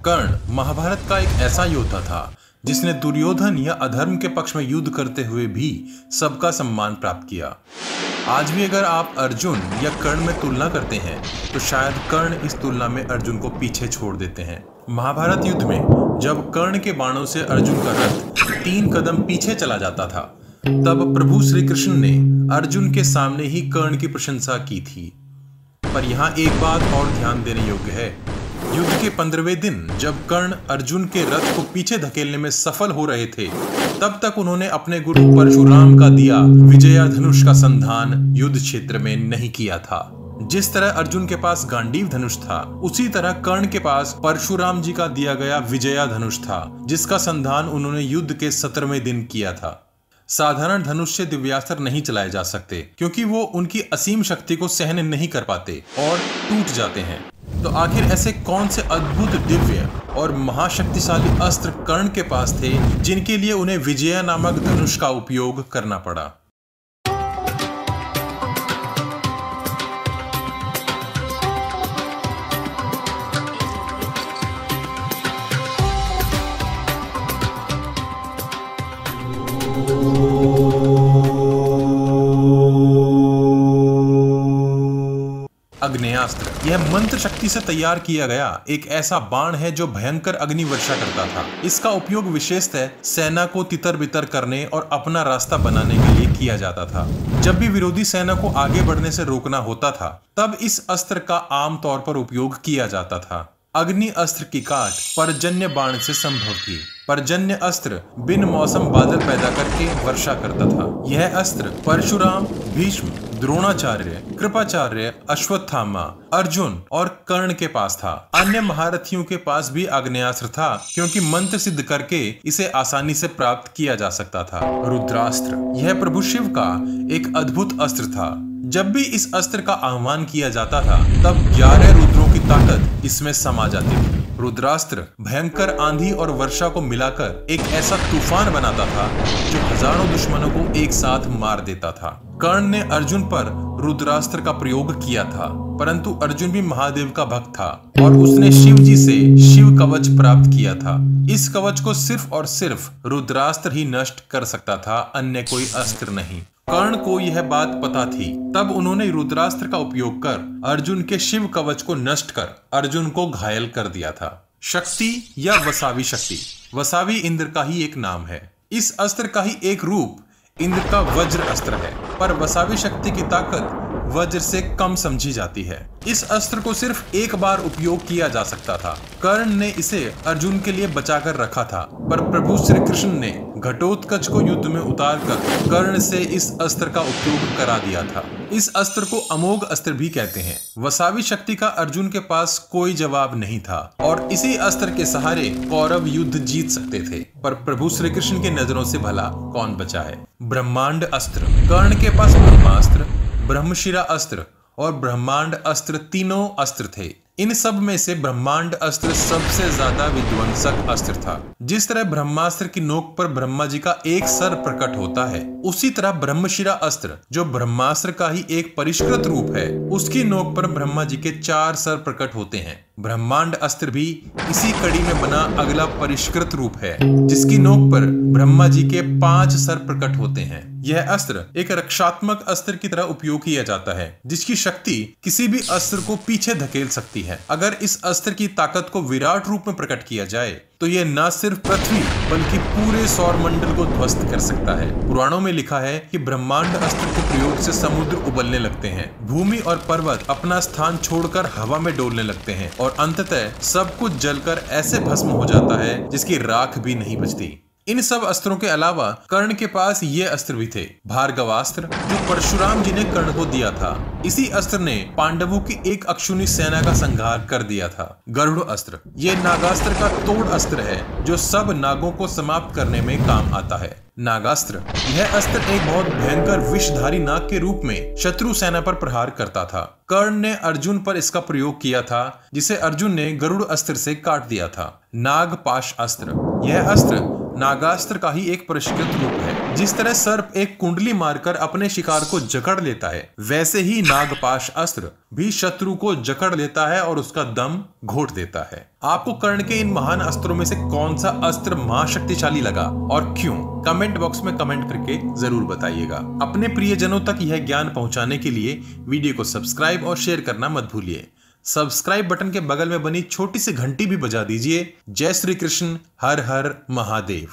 कर्ण महाभारत का एक ऐसा योद्धा था जिसने दुर्योधन या अधर्म के पक्ष में युद्ध करते हुए भी सबका सम्मान प्राप्त किया। आज भी अगर आप अर्जुन या कर्ण में तुलना करते हैं तो शायद कर्ण इस तुलना में अर्जुन को पीछे छोड़ देते हैं। महाभारत युद्ध में जब कर्ण के बाणों से अर्जुन का रथ 3 कदम पीछे चला जाता था, तब प्रभु श्री कृष्ण ने अर्जुन के सामने ही कर्ण की प्रशंसा की थी। पर यहाँ एक बात और ध्यान देने योग्य है। युद्ध के 15वें दिन जब कर्ण अर्जुन के रथ को पीछे धकेलने में सफल हो रहे थे, तब तक उन्होंने अपने गुरु परशुराम का दिया विजया धनुष का संधान युद्ध क्षेत्र में नहीं किया था। जिस तरह अर्जुन के पास गांडीव धनुष था, उसी तरह कर्ण के पास परशुराम जी का दिया गया विजया धनुष था, जिसका संधान उन्होंने युद्ध के 17वें दिन किया था। साधारण धनुष से दिव्यास्त्र नहीं चलाए जा सकते, क्योंकि वो उनकी असीम शक्ति को सहन नहीं कर पाते और टूट जाते हैं। तो आखिर ऐसे कौन से अद्भुत, दिव्य और महाशक्तिशाली अस्त्र कर्ण के पास थे जिनके लिए उन्हें विजया नामक धनुष का उपयोग करना पड़ा? अग्नेयास्त्र यह मंत्र शक्ति से तैयार किया गया एक ऐसा बाण है जो भयंकर अग्नि वर्षा करता था। इसका उपयोग विशेषतः सेना को तितर बितर करने और अपना रास्ता बनाने के लिए किया जाता था। जब भी विरोधी सेना को आगे बढ़ने से रोकना होता था, तब इस अस्त्र का आम तौर पर उपयोग किया जाता था। अग्नि अस्त्र की काट पर्जन्य बाण से संभव थी। पर्जन्य अस्त्र बिन मौसम बादल पैदा करके वर्षा करता था। यह अस्त्र परशुराम, भीष्म, द्रोणाचार्य, कृपाचार्य, अश्वत्थामा, अर्जुन और कर्ण के पास था। अन्य महारथियों के पास भी आग्नेयास्त्र था, क्योंकि मंत्र सिद्ध करके इसे आसानी से प्राप्त किया जा सकता था। रुद्रास्त्र यह प्रभु शिव का एक अद्भुत अस्त्र था। जब भी इस अस्त्र का आह्वान किया जाता था, तब 11 रुद्रों की ताकत इसमें समा जाती थी। रुद्रास्त्र भयंकर आंधी और वर्षा को मिलाकर एक ऐसा तूफान बनाता था जो हजारों दुश्मनों को एक साथ मार देता था। कर्ण ने अर्जुन पर रुद्रास्त्र का प्रयोग किया था, परंतु अर्जुन भी महादेव का भक्त था और उसने शिव जी से शिव कवच प्राप्त किया था। इस कवच को सिर्फ और सिर्फ रुद्रास्त्र ही नष्ट कर सकता था, अन्य कोई अस्त्र नहीं। कर्ण को यह बात पता थी, तब उन्होंने रुद्रास्त्र का उपयोग कर अर्जुन के शिव कवच को नष्ट कर अर्जुन को घायल कर दिया था। शक्ति या वसावी शक्ति, वसावी इंद्र का ही एक नाम है। इस अस्त्र का ही एक रूप इंद्र का वज्र अस्त्र है, पर वसावी शक्ति की ताकत वज्र से कम समझी जाती है। इस अस्त्र को सिर्फ एक बार उपयोग किया जा सकता था। कर्ण ने इसे अर्जुन के लिए बचाकर रखा था, पर प्रभु श्री कृष्ण ने घटोत्कच को युद्ध में उतारकर कर्ण से इस अस्त्र का उपयोग करा दिया था। इस अस्त्र को अमोघ अस्त्र भी कहते हैं। वसावी शक्ति का अर्जुन के पास कोई जवाब नहीं था और इसी अस्त्र के सहारे कौरव युद्ध जीत सकते थे, पर प्रभु श्री कृष्ण की नजरों से भला कौन बचा है? ब्रह्मांड अस्त्र। कर्ण के पास ब्रह्मास्त्र, ब्रह्मशिरा अस्त्र और ब्रह्मांड अस्त्र तीनों अस्त्र थे। इन सब में से ब्रह्मांड अस्त्र सबसे ज्यादा विध्वंसक अस्त्र था। जिस तरह ब्रह्मास्त्र की नोक पर ब्रह्मा जी का एक सर प्रकट होता है, उसी तरह ब्रह्मशिरा अस्त्र, जो ब्रह्मास्त्र का ही एक परिष्कृत रूप है, उसकी नोक पर ब्रह्मा जी के 4 सर प्रकट होते हैं। ब्रह्मांड अस्त्र भी इसी कड़ी में बना अगला परिष्कृत रूप है, जिसकी नोक पर ब्रह्मा जी के 5 सर प्रकट होते हैं। यह अस्त्र एक रक्षात्मक अस्त्र की तरह उपयोग किया जाता है, जिसकी शक्ति किसी भी अस्त्र को पीछे धकेल सकती है। अगर इस अस्त्र की ताकत को विराट रूप में प्रकट किया जाए, तो यह न सिर्फ पृथ्वी बल्कि पूरे सौर मंडल को ध्वस्त कर सकता है। पुराणों में लिखा है कि ब्रह्मांड अस्त्र के प्रयोग से समुद्र उबलने लगते हैं, भूमि और पर्वत अपना स्थान छोड़कर हवा में डोलने लगते हैं और अंततः सब कुछ जलकर ऐसे भस्म हो जाता है जिसकी राख भी नहीं बचती। इन सब अस्त्रों के अलावा कर्ण के पास ये अस्त्र भी थे। भार्गवास्त्र, जो परशुराम जी ने कर्ण को दिया था। इसी अस्त्र ने पांडवों की एक अक्षुणी सेना का संहार कर दिया था। गरुड़ अस्त्र, ये नागास्त्र का तोड़ अस्त्र है जो सब नागों को समाप्त करने में काम आता है। नागास्त्र, यह अस्त्र एक बहुत भयंकर विषधारी नाग के रूप में शत्रु सेना पर प्रहार करता था। कर्ण ने अर्जुन पर इसका प्रयोग किया था, जिसे अर्जुन ने गरुड़ अस्त्र से काट दिया था। नागपाश अस्त्र, यह अस्त्र नागास्त्र का ही एक परिष्कृत रूप है, जिस तरह सर्प एक कुंडली मारकर अपने शिकार को जकड़ लेता है, वैसे ही नागपाश अस्त्र भी शत्रु को जकड़ लेता है और उसका दम घोट देता है। आपको कर्ण के इन महान अस्त्रों में से कौन सा अस्त्र महाशक्तिशाली लगा और क्यों? कमेंट बॉक्स में कमेंट करके जरूर बताइएगा। अपने प्रियजनों तक यह ज्ञान पहुंचाने के लिए वीडियो को सब्सक्राइब और शेयर करना मत भूलिए। सब्सक्राइब बटन के बगल में बनी छोटी सी घंटी भी बजा दीजिए। जय श्री कृष्ण, हर हर महादेव।